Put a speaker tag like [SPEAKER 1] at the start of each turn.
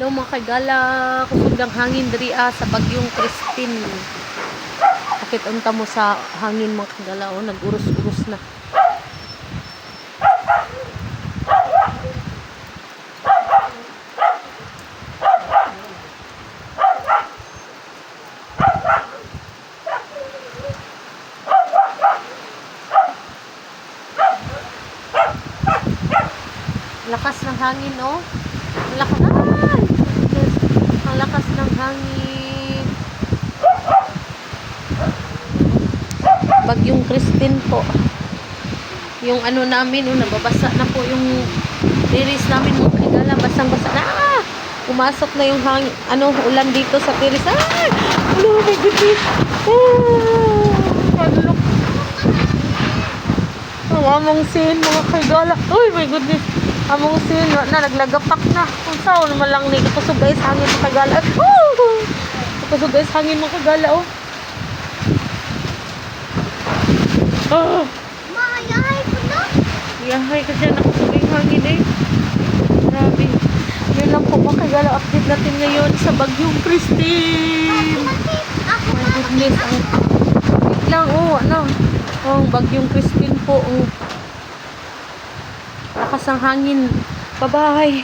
[SPEAKER 1] Hello mga kagala, kusog ang hangin diri sa bagyong Christine. Sakit unta mo sa hangin mga kagala, nag-uros-uros na. Lakas ng hangin, oh. Ang lakas ng hangin. Bagyong Christine po. Yung ano namin, nababasa na po yung terrace namin mga kagala. Basang-basa na. Pumasok na yung hangin, ulan dito sa terrace. Oh my goodness. Padlok. Among sin mga kagala. Oh my goodness. Among sin na naglagapak na. Kung saan naman lang ni kusog guys hangin mga kagala. Kusog guys hangin mga kagala, oh.
[SPEAKER 2] Yahay ko na.
[SPEAKER 1] Yahay ka dyan, nakusog yung hangin eh. Grabe. Yun lang po mga kagala, update natin ngayon sa bagyong Christine. My goodness, wait lang, ang bagyong Christine po, lakas ang hangin. Bye-bye.